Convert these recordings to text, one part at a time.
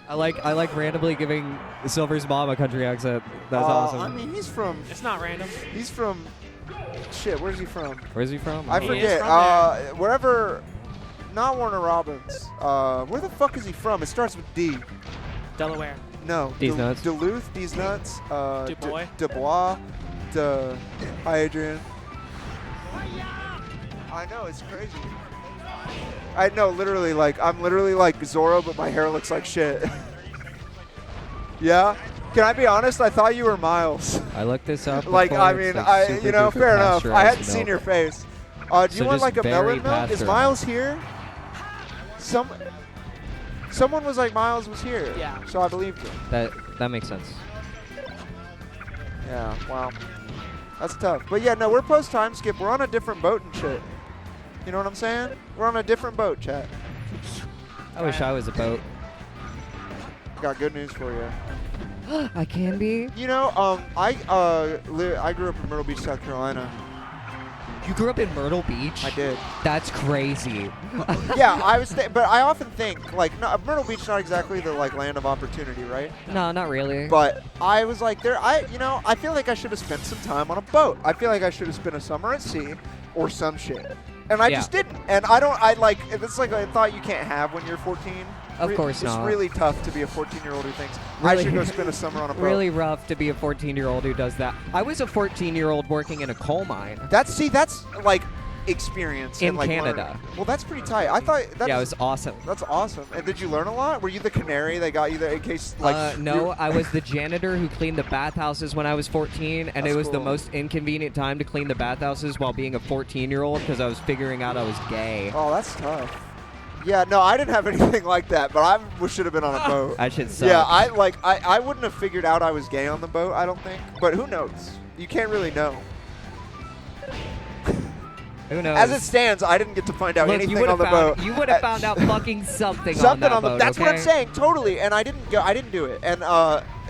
I like randomly giving Silver's mom a country accent. That's awesome. I mean, he's from. It's not random. He's from. Shit, where's he from? Where's he from? I He forget. is from Wherever. Not Warner Robins. Where the fuck is he from? It starts with D. Delaware. No. D's nuts. Duluth. D's nuts. Du Bois. Dubois. Hi, Adrian. I know, it's crazy. I know, literally, like, I'm literally like Zorro, but my hair looks like shit. Yeah? Can I be honest? I thought you were Miles. I looked this up. Like, before. I It's, mean, like, super you know, duper fair enough. I hadn't pasteurized seen milk. your face. Do So you want just like a very melon milk? Is pasteurized. Miles here? Someone was like, Miles was here. Yeah. So I believed you. That makes sense. Yeah, wow. That's tough. But yeah, no, we're post time skip. We're on a different boat and shit. You know what I'm saying? We're on a different boat, chat. I wish I was a boat. Got good news for you. I can be. You know, I grew up in Myrtle Beach, South Carolina. You grew up in Myrtle Beach? I did. That's crazy. Yeah, but I often think like, no, Myrtle Beach not exactly the like land of opportunity, right? No, not really. But I was like, I feel like I should have spent some time on a boat. I feel like I should have spent a summer at sea or some shit. And I just didn't. And it's like a thought you can't have when you're 14. Of course not. It's really tough to be a 14-year-old who thinks, Really- I should go spend a summer on a boat. Really rough to be a 14-year-old who does that. I was a 14-year-old working in a coal mine. That's like experience. In and, like, Canada. learning. Well, that's pretty tight. I thought Yeah, it was awesome. That's awesome. And did you learn a lot? Were you the canary that got you there in case, like... No, I was the janitor who cleaned the bathhouses when I was 14, and That's it was the cool. most inconvenient time to clean the bathhouses while being a 14-year-old because I was figuring out I was gay. Oh, that's tough. Yeah, no, I didn't have anything like that, but I should have been on a boat. That shit sucks. Yeah, I wouldn't have figured out I was gay on the boat, I don't think. But who knows? You can't really know. Who knows? As it stands, I didn't get to find out Look, anything you would on have the found boat. you would have found out fucking something Something on that boat. That's what I'm okay? saying, totally. And I didn't go. I didn't do it. And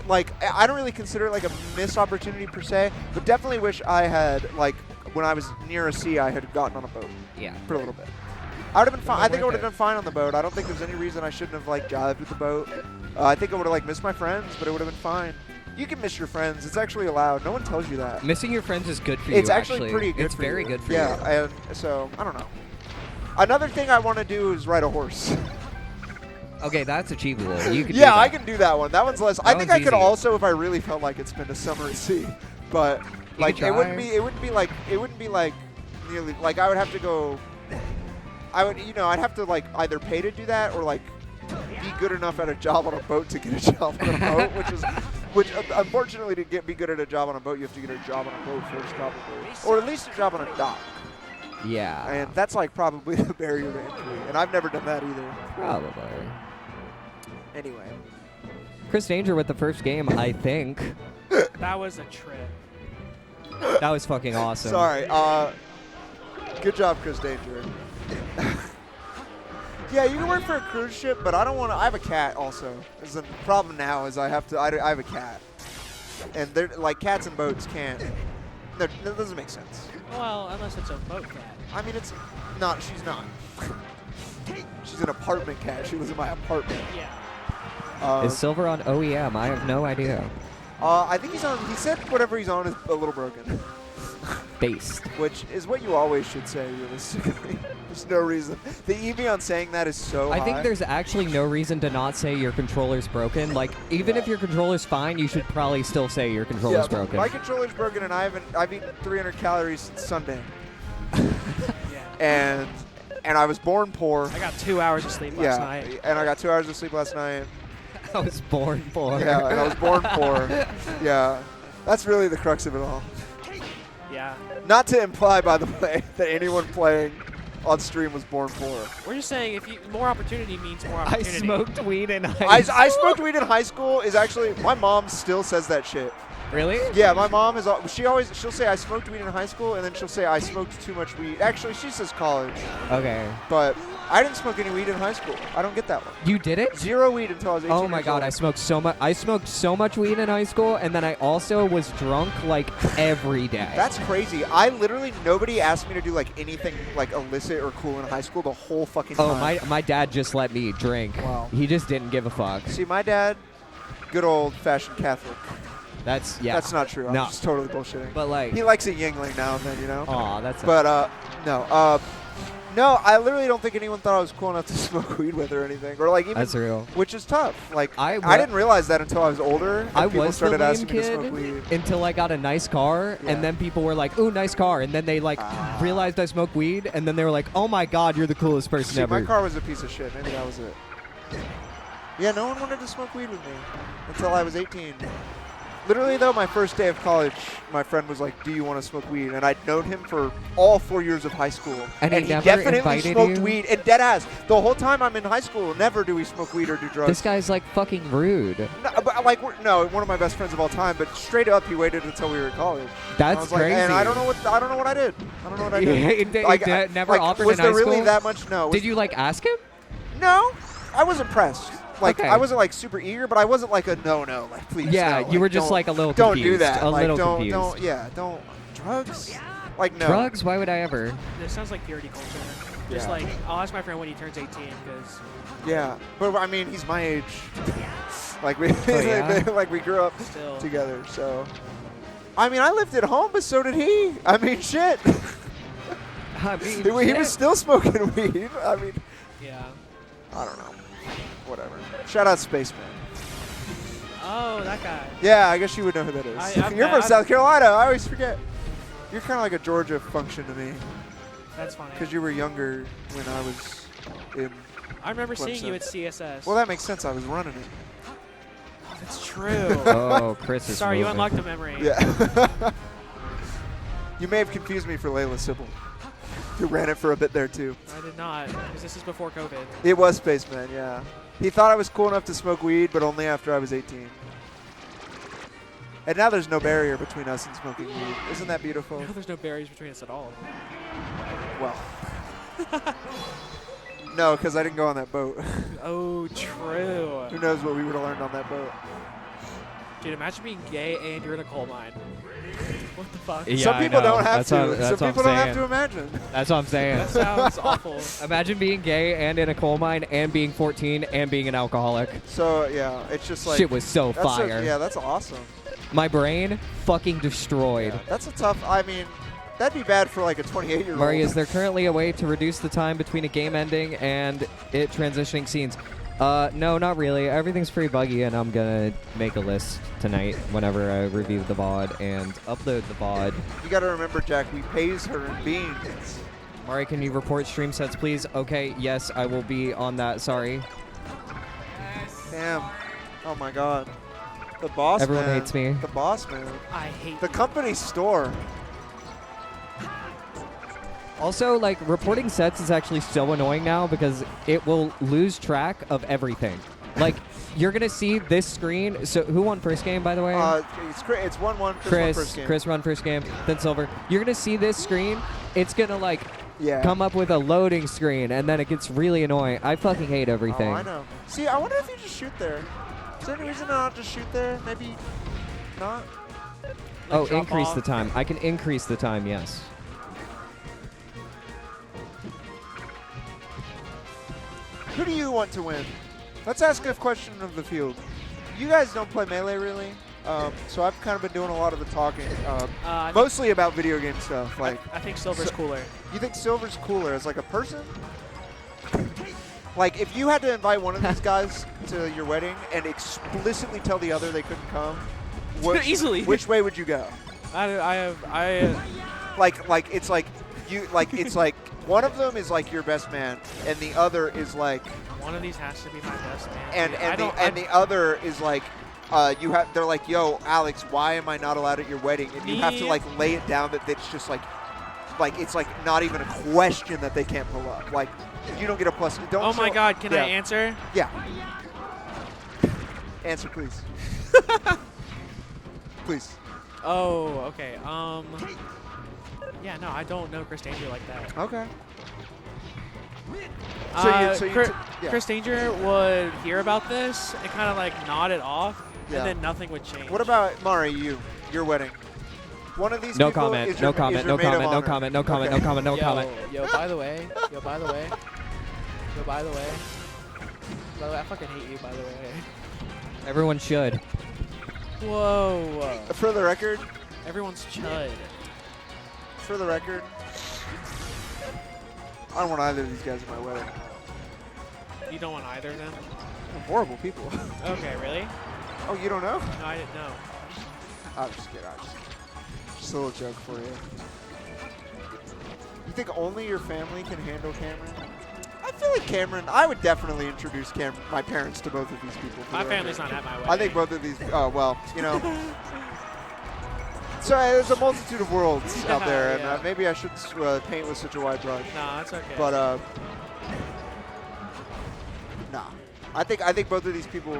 like, I don't really consider it like a missed opportunity per se, but definitely wish I had, like, when I was near a sea, I had gotten on a boat. Yeah. For a little bit. I would have been fine. I think I worth would have it. done fine on the boat. I don't think there's any reason I shouldn't have like jived with the boat. I think I would have like missed my friends, but it would have been fine. You can miss your friends. It's actually allowed. No one tells you that. Missing your friends is good for you. It's actually pretty good. It's for very you. good for you. Yeah, and so I don't know. Another thing I want to do is ride a horse. Okay, that's achievable. You can. Yeah, do that. I can do that one. That one's less. I think one's I could easy. also, if I really felt like it, spend a summer at sea. But like, could it wouldn't try. be. It wouldn't be like nearly. Like I would have to go. I'd have to like either pay to do that or like be good enough at a job on a boat to get a job on a boat, which unfortunately to be good at a job on a boat, you have to get a job on a boat first, probably, or at least a job on a dock. Yeah. And that's like probably the barrier to entry, and I've never done that either. Probably. Anyway, Chris Danger with the first game, I think. That was a trip. That was fucking awesome. sorry. Good job, Chris Danger. Yeah, you can work for a cruise ship, but I don't want to. I have a cat also. The problem now is I have a cat, and they're like cats and boats can't. That doesn't make sense. Well, unless it's a boat cat. I mean, it's not. She's not. She's an apartment cat. She lives in my apartment. Yeah. Is Silver on OEM? I have no idea. I think he's on. He said whatever he's on is a little broken. Based. Which is what you always should say, realistically. There's no reason. The EV on saying that is so I high. think there's actually no reason to not say your controller's broken. Like, even if your controller's fine, you should probably still say your controller's broken. My controller's broken, and I've eaten 300 calories since Sunday. Yeah. And I was born poor. I got 2 hours of sleep last night. And I got 2 hours of sleep last night. I was born poor. Yeah, and I was born poor. Yeah. That's really the crux of it all. Yeah. Not to imply, by the way, that anyone playing on stream was born poor. We're just saying more opportunity means more I opportunity. smoked weed in high I school. smoked weed in high school is actually, my mom still says that shit. Really? Yeah, my mom is, she'll say I smoked weed in high school, and then she'll say I smoked too much weed. Actually, she says college. Okay. But I didn't smoke any weed in high school. I don't get that one. You did it? 0 weed until I was 18 Oh my years god, old. I smoked so much weed in high school, and then I also was drunk like every day. That's crazy. I literally, nobody asked me to do like anything like illicit or cool in high school the whole fucking time. Oh, my dad just let me drink. Wow. He just didn't give a fuck. See, my dad, good old-fashioned Catholic. That's That's not true. I'm No. just totally bullshitting. But like, He likes a Yingling now and then, you know? aw, that's But, no. No, I literally don't think anyone thought I was cool enough to smoke weed with or anything. Or like even, that's real. which is tough. Like, I I didn't realize that until I was older. And I people was the started lame asking me to smoke kid weed. until I got a nice car, Yeah. and then people were like, "Ooh, nice car," and then they like realized I smoked weed, and then they were like, "Oh my god, you're the coolest person See, ever." my car was a piece of shit. Maybe that was it. Yeah, no one wanted to smoke weed with me until I was 18. Literally, though, my first day of college, my friend was like, "Do you want to smoke weed?" And I'd known him for all 4 years of high school. And he never definitely invited smoked you? weed. And deadass. The whole time I'm in high school, never do we smoke weed or do drugs. This guy's like fucking rude. No, but like, no, one of my best friends of all time. But straight up, he waited until we were in college. That's I was like, crazy. and I don't know what I did. I don't know what I did. He never offered was in there high really school? that much? No. Did you like ask him? No, I was impressed. Like, Okay. I wasn't like super eager, but I wasn't like a no, like please. Yeah, no, you were just don't- like a little Don't confused. do that. A like, little don't, confused. don't drugs. Like no. Drugs? Why would I ever? This sounds like purity culture. Just Yeah. like, I'll ask my friend when he turns 18 because Yeah, but I mean, he's my age. Like we, yeah? like we grew up still. together. So, I mean, I lived at home, but so did he. I mean, shit. I mean, he shit. was still smoking weed. I mean, Yeah. I don't know. Whatever. Shout out Spaceman. Oh, that guy. Yeah, I guess you would know who that is. You're from South Carolina. I always forget. You're kind of like a Georgia function to me That's funny. because you were younger when I was in. I remember seeing Clemson. you at CSS. Well, that makes sense. I was running it. That's true. Oh, Chris is Sorry, you moving. unlocked a memory. Yeah. You may have confused me for Layla Sybil, who ran it for a bit there too. I did not, because this is before COVID. It was Spaceman, yeah. He thought I was cool enough to smoke weed, but only after I was 18. And now there's no barrier between us and smoking weed. Isn't that beautiful? Now there's no barriers between us at all. Well. No, because I didn't go on that boat. Oh, true. Who knows what we would have learned on that boat. Dude, imagine being gay and you're in a coal mine. What the fuck? Yeah, Some I people know. don't have That's to. what- that's Some what people I'm don't have saying. to imagine. That's what I'm saying. That sounds awful. Imagine being gay and in a coal mine and being 14 and being an alcoholic. So, yeah, it's just like. Shit was so that's fire. yeah, that's awesome. My brain fucking destroyed. Yeah, that's a tough. I mean, that'd be bad for like a 28-year-old. Murray, is there currently a way to reduce the time between a game ending and it transitioning scenes? No, not really. Everything's pretty buggy, and I'm gonna make a list tonight whenever I review the VOD and upload the VOD. You got to remember, Jack, we pays her in beans. Murray, can you report stream sets, please? Okay, yes, I will be on that. Sorry. Damn. Oh my God. The boss Everyone man. hates me. The boss man. I hate The company store. Also, like, reporting sets is actually so annoying now because it will lose track of everything. Like, you're going to see this screen. So, who won first game, by the way? It's 1-1. Chris won first game. Chris run first game, then Silver. You're going to see this screen. It's going to, like, Yeah. come up with a loading screen, and then it gets really annoying. I fucking hate everything. Oh, I know. See, I wonder if you just shoot there. Is there any reason to not just shoot there? Maybe not? Oh, drop increase off. the time. I can increase the time, yes. Who do you want to win? Let's ask a question of the field. You guys don't play Melee, really? So I've kind of been doing a lot of the talking. I Mostly about video game stuff. Like, I think Silver's cooler. you think Silver's cooler as like a person? Like, if you had to invite one of these guys to your wedding and explicitly tell the other they couldn't come, Easily. which way would you go? Like it's like you like it's like one of them is like your best man, and the other is like, one of these has to be my best man. and the other is like, they're like, yo, Alex, why am I not allowed at your wedding? And you have to like lay it down that it's just like it's like not even a question that they can't pull up. Like, you don't get a plus. Don't. Oh my show- God! Can yeah. I answer? Yeah. Answer, please. Please. Oh, okay. Yeah, no, I don't know Chris Danger like that. Okay. So you yeah. Chris Danger would hear about this and kind of like nod it off, Yeah. and then nothing would change. What about Mari? Your wedding. One of these No people comment. is your, No comment. is No your maid of comment. No honor. comment. No comment. No Okay. comment. No comment. Yo, by the way. By the way, I fucking hate you, by the way. Everyone should. Whoa. For the record, Everyone's chud. for the record, I don't want either of these guys at my wedding. You don't want either of them? They're horrible people. Okay, really? Oh, you don't know? No, I didn't know. I'm just kidding. Just a little joke for you. You think only your family can handle Cameron? I feel like Cameron. I would definitely introduce my parents to both of these people. My family's not at my wedding. I think both of these. Oh well, you know. So there's a multitude of worlds out there, Yeah. and maybe I should paint with such a wide brush. No, that's okay. But nah. I think both of these people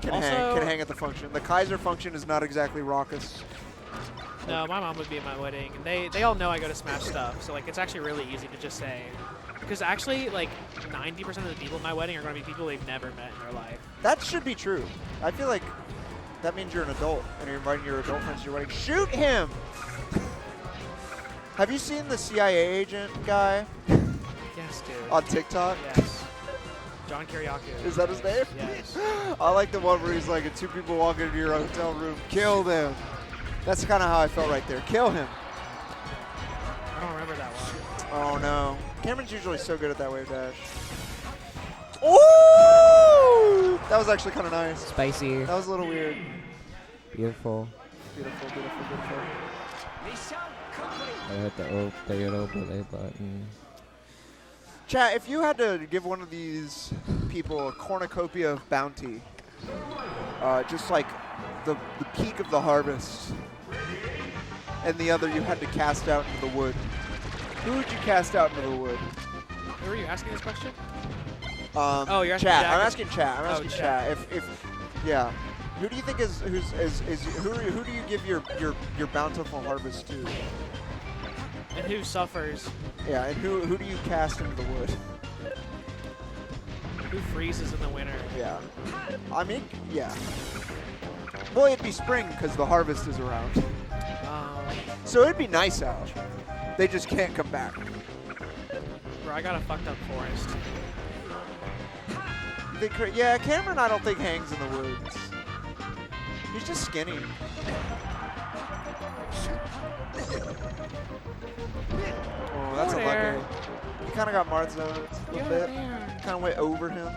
can hang at the function. The Kaiser function is not exactly raucous. No, my mom would be at my wedding, and they all know I go to Smash Stuff, so like it's actually really easy to just say. Because actually, like 90% of the people at my wedding are going to be people they've never met in their life. That should be true. I feel like that means you're an adult and you're inviting your adult friends to your wedding. Shoot him! Have you seen the CIA agent guy Yes, dude. on TikTok? Yes. John Kiriakou. Is that his name? Yes. I like the one where he's like, if two people walk into your hotel room, kill them. That's kind of how I felt right there. Kill him. I don't remember that one. Oh no. Cameron's usually so good at that wave dash. Ooh! That was actually kind of nice. Spicy. That was a little weird. Beautiful. Beautiful, beautiful, beautiful. I hit the play button. Chat, if you had to give one of these people a cornucopia of bounty, just like the peak of the harvest, and the other you had to cast out into the wood, who would you cast out into the wood? Who are you asking this question? Oh, you're asking chat. Jack? I'm asking chat. I'm Oh, asking chat. chat. If yeah, who do you think is who do you give your bountiful harvest to? And who suffers? Yeah, and who do you cast into the wood? Who freezes in the winter? Yeah, I mean, yeah. Well, it'd be spring because the harvest is around. So it'd be nice out. They just can't come back. Bro, I got a fucked up forest. Yeah, Cameron I don't think hangs in the woods. He's just skinny. Oh, that's a there. lucky. He kind of got Marth's zone a little bit. Kind of went over him.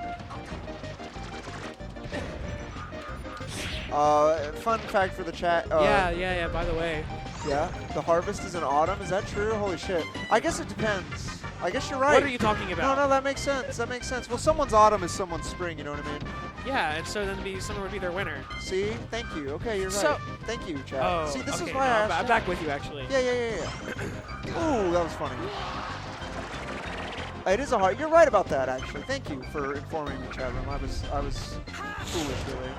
Fun fact for the chat. Yeah, by the way. Yeah, the harvest is in autumn. Is that true? Holy shit. I guess it depends. I guess you're right. What are you talking about? No, that makes sense. That makes sense. Well, someone's autumn is someone's spring, you know what I mean? Yeah, and so then summer would be their winter. See? Thank you. Okay, you're So- right. Thank you, chat. Oh, See, this okay, is why I asked I'm chat. back with you, actually. Yeah. Ooh, that was funny. It is a hard. You're right about that, actually. Thank you for informing me, chat room. I was foolish, really.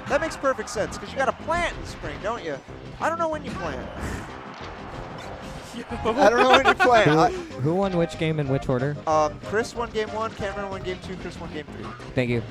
That makes perfect sense because you got to plant in spring, don't you? I don't know when you plant. I don't know when you plant. Who won which game in which order? Chris won game 1, Cameron won game 2, Chris won game 3. Thank you.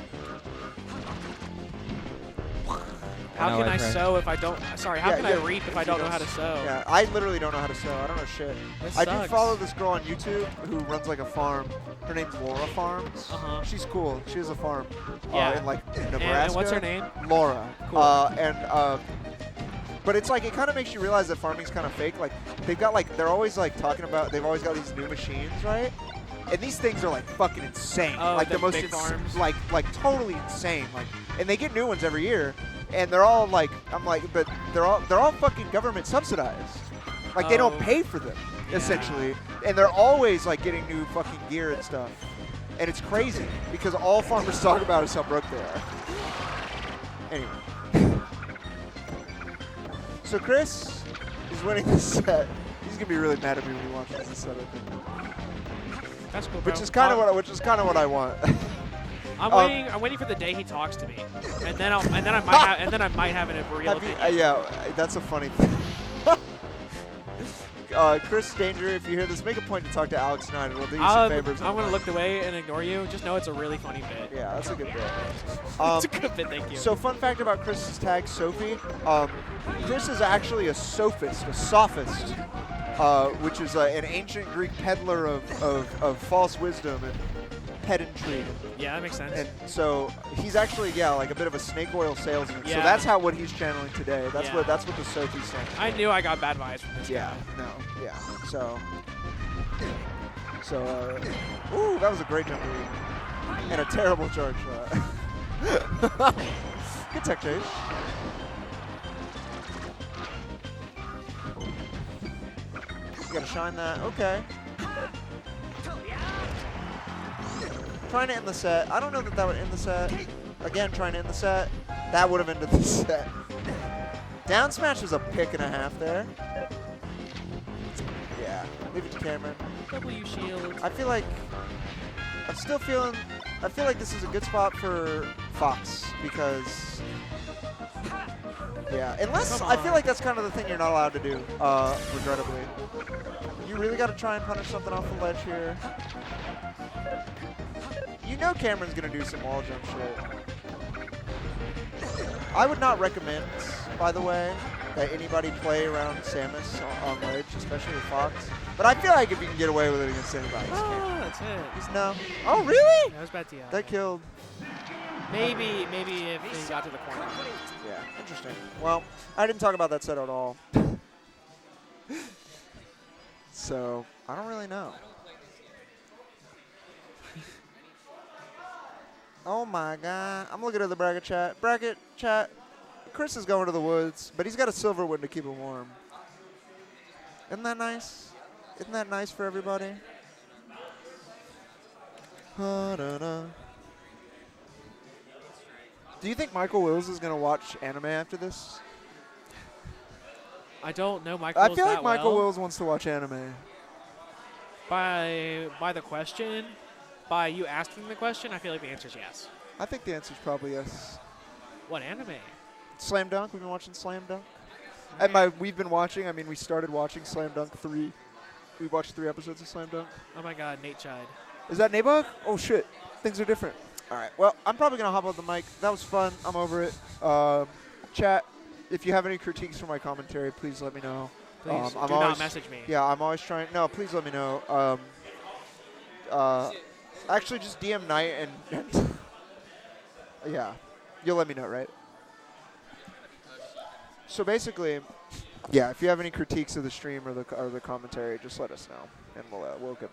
How No, can I I tried. sew if I don't? Sorry, how Yeah, can yeah, I reap if I don't know how to sew? Yeah, I literally don't know how to sew. I don't know shit. That I do sucks. follow this girl on YouTube who runs like a farm. Her name's Laura Farms. Uh-huh. She's cool. She has a farm Yeah. in like Nebraska. And what's her name? Laura. Cool. But it's like it kind of makes you realize that farming's kind of fake. Like they've got like they're always like talking about they've always got these new machines, right? And these things are like fucking insane. Oh, like the most big farms? like totally insane. Like and they get new ones every year. And they're all like I'm like but they're all fucking government subsidized. Like they don't Oh. pay for them Yeah. essentially. And they're always like getting new fucking gear and stuff. And it's crazy because all farmers talk about is how broke they are. Anyway. So Chris is winning this set. He's gonna be really mad at me when he watches this set, I think. That's cool, bro. Which is kind of what I want. I'm waiting for the day he talks to me, and then I might have a real Have you, opinion. yeah, that's a funny thing. Chris Danger, if you hear this, make a point to talk to Alex Snyder. We'll do you some favors. I'm going to look away and ignore you. Just know it's a really funny bit. Yeah, that's a good bit. It's a good bit, thank you. So fun fact about Chris's tag, Sophie. Chris is actually a sophist, which is an ancient Greek peddler of false wisdom and pedantry. Yeah, that makes sense. And so he's actually, like a bit of a snake oil salesman. Yeah. So that's what he's channeling today. That's Yeah. what the Sophie's saying. I knew I got bad vibes from this guy. So, ooh, that was a great jump read. And a terrible charge shot. Good tech chase. You gotta shine that. Okay. Trying to end the set. I don't know that would end the set. Again, trying to end the set. That would have ended the set. Down smash was a pick and a half there. Yeah. Leave it to Cameron. W shield. I feel like this is a good spot for Fox because unless I feel like that's kind of the thing you're not allowed to do, regrettably. You really got to try and punish something off the ledge here. You know Cameron's going to do some wall jump shit. I would not recommend, by the way, that anybody play around Samus on ledge, especially with Fox. But I feel like if you can get away with it against anybody, That's it. he's no. Oh, really? That was bad TI. That killed. Maybe if he got to the corner. Yeah, interesting. Well, I didn't talk about that set at all. So, I don't really know. Oh my god. I'm looking at the bracket chat. Bracket chat. Chris is going to the woods, but he's got a silver win to keep him warm. Isn't that nice? Isn't that nice for everybody? Do you think Michael Wills is going to watch anime after this? I don't know Michael I feel like that Michael well. Wills wants to watch anime. By the question, by you asking the question, I feel like the answer is yes. I think the answer is probably yes. What anime? Slam Dunk. We've been watching Slam Dunk. And we've been watching, we started watching Slam Dunk 3. We watched 3 episodes of Slam Dunk. Oh my god, Nate Chide. Is that Nabog? Oh shit. Things are different. All right. Well, I'm probably going to hop on the mic. That was fun. I'm over it. Chat, if you have any critiques for my commentary, please let me know. Please I'm do always, not message me. Yeah, I'm always trying. No, please let me know. Actually, just DM Knight and yeah, you'll let me know, right? So basically, yeah, if you have any critiques of the stream or the commentary, just let us know, and we'll get